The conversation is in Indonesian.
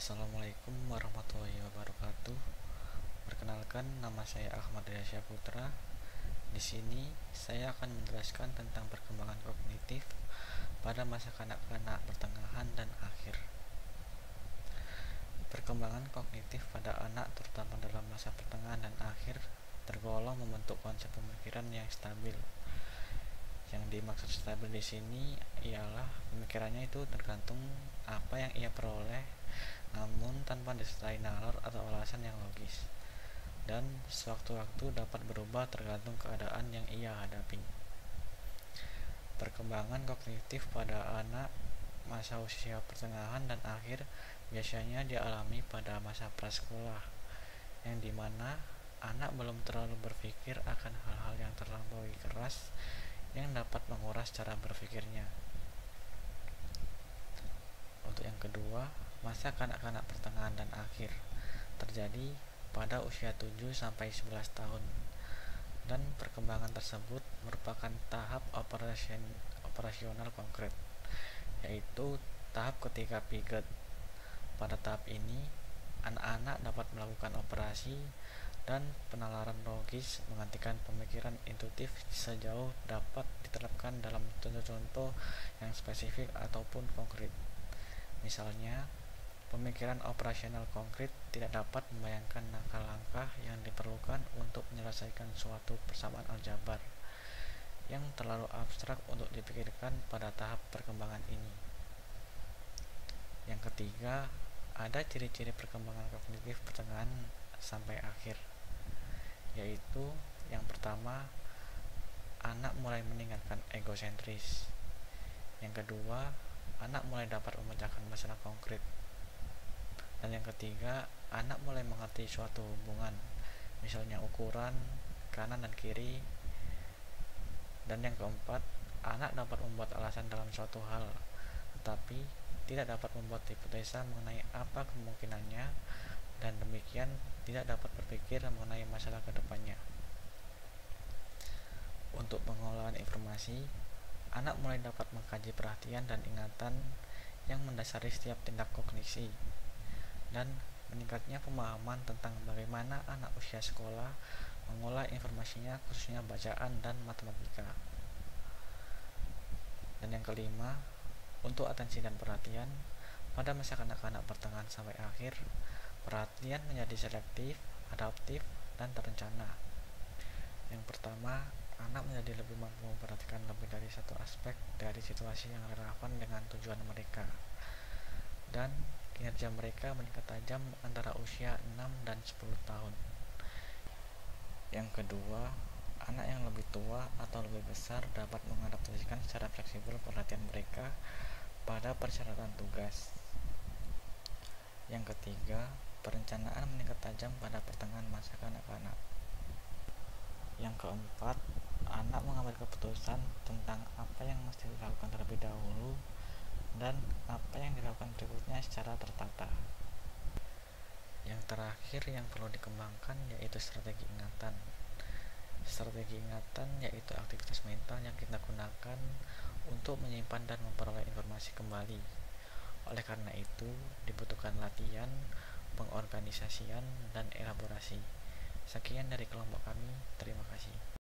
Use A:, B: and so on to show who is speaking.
A: Assalamualaikum warahmatullahi wabarakatuh. Perkenalkan, nama saya Ahmad Riasya Putra. Di sini saya akan menjelaskan tentang perkembangan kognitif pada masa kanak-kanak pertengahan dan akhir. Perkembangan kognitif pada anak, terutama dalam masa pertengahan dan akhir, tergolong membentuk konsep pemikiran yang stabil. Yang dimaksud stabil di sini ialah pemikirannya itu tergantung apa yang ia peroleh, namun tanpa disertai nalar atau alasan yang logis, dan sewaktu-waktu dapat berubah tergantung keadaan yang ia hadapi. Perkembangan kognitif pada anak masa usia pertengahan dan akhir biasanya dialami pada masa prasekolah, yang dimana anak belum terlalu berpikir akan hal-hal yang terlampaui keras yang dapat menguras cara berpikirnya. Untuk yang kedua, masa kanak-kanak pertengahan dan akhir terjadi pada usia 7-11 tahun, dan perkembangan tersebut merupakan tahap operasional konkret, yaitu tahap ketika piket. Pada tahap ini, anak-anak dapat melakukan operasi dan penalaran logis menggantikan pemikiran intuitif sejauh dapat diterapkan dalam contoh-contoh yang spesifik ataupun konkret. Misalnya, pemikiran operasional konkret tidak dapat membayangkan langkah-langkah yang diperlukan untuk menyelesaikan suatu persamaan aljabar yang terlalu abstrak untuk dipikirkan pada tahap perkembangan ini. Yang ketiga, ada ciri-ciri perkembangan kognitif pertengahan sampai akhir, yaitu yang pertama, anak mulai meninggalkan egosentris. Yang kedua, anak mulai dapat memecahkan masalah konkret. Dan yang ketiga, anak mulai mengerti suatu hubungan, misalnya ukuran, kanan dan kiri. Dan yang keempat, anak dapat membuat alasan dalam suatu hal, tetapi tidak dapat membuat hipotesa mengenai apa kemungkinannya, dan demikian tidak dapat berpikir mengenai masalah ke depannya. Untuk pengolahan informasi, anak mulai dapat mengkaji perhatian dan ingatan yang mendasari setiap tindak kognisi, dan meningkatnya pemahaman tentang bagaimana anak usia sekolah mengolah informasinya, khususnya bacaan dan matematika. Dan yang kelima, untuk atensi dan perhatian, pada masa kanak-kanak pertengahan sampai akhir, perhatian menjadi selektif, adaptif, dan terencana. Yang pertama, anak menjadi lebih mampu memperhatikan lebih dari satu aspek dari situasi yang relevan dengan tujuan mereka, dan kinerja mereka meningkat tajam antara usia 6 dan 10 tahun. Yang kedua, anak yang lebih tua atau lebih besar dapat mengadaptasikan secara fleksibel perhatian mereka pada persyaratan tugas. Yang ketiga, perencanaan meningkat tajam pada pertengahan masa kanak-kanak. Yang keempat, anak mengambil keputusan tentang apa yang mesti dilakukan terlebih dahulu dan apa yang dilakukan berikutnya secara tertata. Yang terakhir yang perlu dikembangkan yaitu strategi ingatan. Strategi ingatan yaitu aktivitas mental yang kita gunakan untuk menyimpan dan memperoleh informasi kembali. Oleh karena itu, dibutuhkan latihan, pengorganisasian, dan elaborasi. Sekian dari kelompok kami, terima kasih.